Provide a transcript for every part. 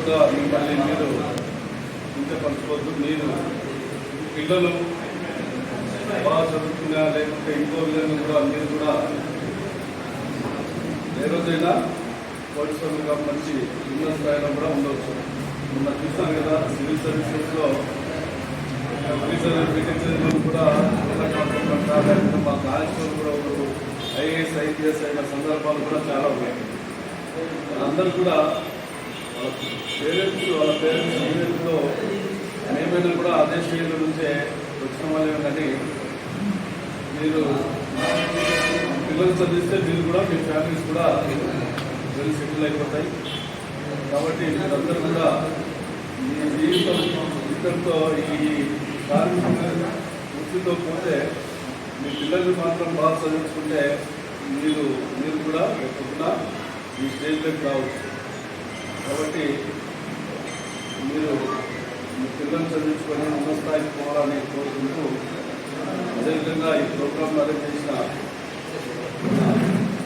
కూడా మిమ్మల్ని మీరు కించపరచుకోవద్దు. మీరు పిల్లలు బాగా చదువుకున్నా లేకుంటే ఇంకో విధంగా కూడా మీరు కూడా ఏ రోజైనా పోలీసులుగా మంచి ఉన్నత స్థాయిలో కూడా ఉండవచ్చు. మొన్న చూస్తాం కదా సివిల్ సర్వీసెస్లో టీచర్లు కూడా మా కానిస్టేబుల్ కూడా ఒకరు ఐఏఎస్ ఐపీఎస్ అయిన సందర్భాలు కూడా చాలా ఉన్నాయి. వాళ్ళందరూ కూడా వాళ్ళ పేరెంట్స్ ఏదైతుందో ఏమైనా కూడా అదే స్టేజ్ నుంచే వచ్చిన వాళ్ళే. కానీ మీరు పిల్లలు చదివిస్తే మీరు కూడా మీ ఫ్యామిలీస్ కూడా వెల్ సెటిల్ అయిపోతాయి. కాబట్టి మీరందరూ కూడా మీ జీవితంతో ఈ కార్మిక వృత్తితో పోతే మీ పిల్లల్ని మాత్రం బాగా చదివించుకుంటే మీరు కూడా ఎప్పుడున్నా ఈ స్టేజ్లోకి రావచ్చు. కాబట్టి మీరు మీ పిల్లల్ని చదివించుకొని ఉన్నత స్థాయికి పోవాలని కోరుకుంటూ, అదేవిధంగా ఈ ప్రోగ్రాంను అరేంజ్ చేసిన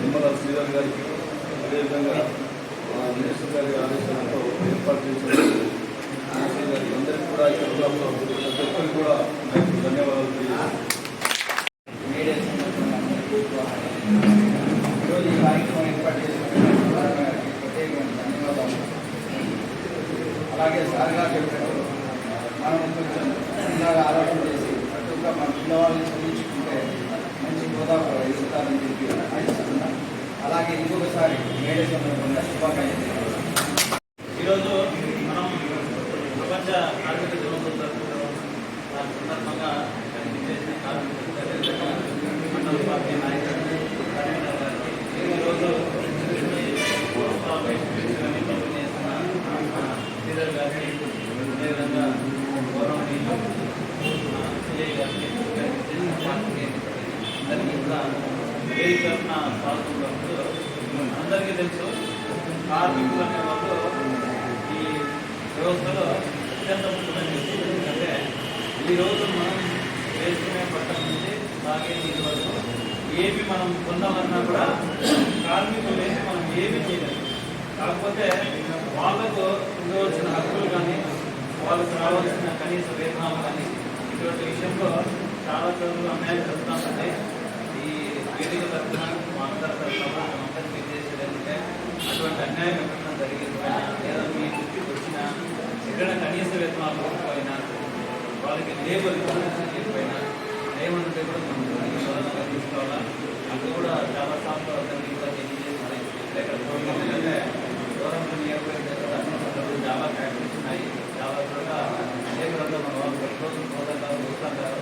నిమ్మల శ్రీధర్ గారికి, అదేవిధంగా మినిస్టర్ గారి ఆదేశాలతో ఏర్పాటు చేసిన మినిస్టర్ గారికి అందరికీ కూడా ఈ ప్రోగ్రాంలో ప్రతి ఒక్కరికి కూడా ధన్యవాదాలు తెలియజేస్తాను. ఈరోజు ఈ కార్యక్రమం ఏర్పాటు చేసినటువంటి ప్రత్యేకమైన ధన్యవాదాలు. అలాగే సార్ గారు చెప్పినట్టు మనం కొంచెం చిన్నగా ఆలోచన చేసి ప్రతి ఒక్క మన పిల్లవాళ్ళని చదివించుకుంటే మంచి హోదా ఇస్తారని చెప్పి ఆశిస్తున్నాం. అలాగే ఇంకొకసారి మేడే సందర్భంగా శుభాకాంక్షలు. ఈరోజు మనం ప్రపంచ కార్మిక దినోత్సవం దాని సందర్భంగా చేసిన కార్మిక మండల పార్టీ నాయకులు ఈరోజు శ్రీధర్ గారికి, అదేవిధంగా గౌరవనీయులు సిఐ గారికి, అందరికీ కూడా వేదిక తరఫున పాల్గొన్నప్పుడు అందరికీ తెలుసు కార్మికులు అనే వాళ్ళు ఈ వ్యవస్థలో అత్యంత ముఖ్యమైన విషయం. ఎందుకంటే ఈరోజు మనం వేసుకునే పట్టణ నుంచి తాగే నీటి వరకు ఏమి మనం పొందాలన్నా కూడా కార్మికులు లేని మనం ఏమీ చేయలేము. కాకపోతే వాళ్ళకు ఉండవలసిన హక్కులు కానీ, వాళ్ళకు రావాల్సిన కనీస వేతనాలు కానీ, ఇటువంటి విషయంలో చాలా చోట్ల అన్యాయం జరుగుతుందంటే ఈ వేదిక తరఫున మా అందరి తరఫున అందరికీ చేసేది ఏంటంటే అటువంటి అన్యాయం ఎక్కడైనా జరిగిపోయినా లేదా మీ దృష్టికి వచ్చినా ఎక్కడైనా కనీస వేతనాలు పోకపోయినా వాళ్ళకి లేబర్ చేయకపోయినా ఏమంటే కూడా మనం తీసుకోవాలా. అది కూడా చాలా సార్లు అందరికీ కూడా తెలియజేస్తున్నాయి. ఎందుకంటే గవర్నమెంట్ నియోజకవర్గం చాలా ఫ్యాక్టరీస్ ఉన్నాయి. చాలా చోట్ల లేబర్ అంతా మన వాళ్ళు ప్రతిరోజు పోతారు వస్తుంటారు.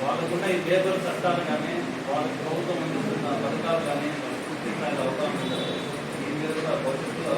వాళ్ళకున్న ఈ లేబర్ చట్టాలు కానీ, వాళ్ళకి ప్రభుత్వం అందిస్తున్న పథకాలు కానీ పూర్తి స్థాయిలో అవగాహన ఉండదు. దీని మీద కూడా భవిష్యత్తులో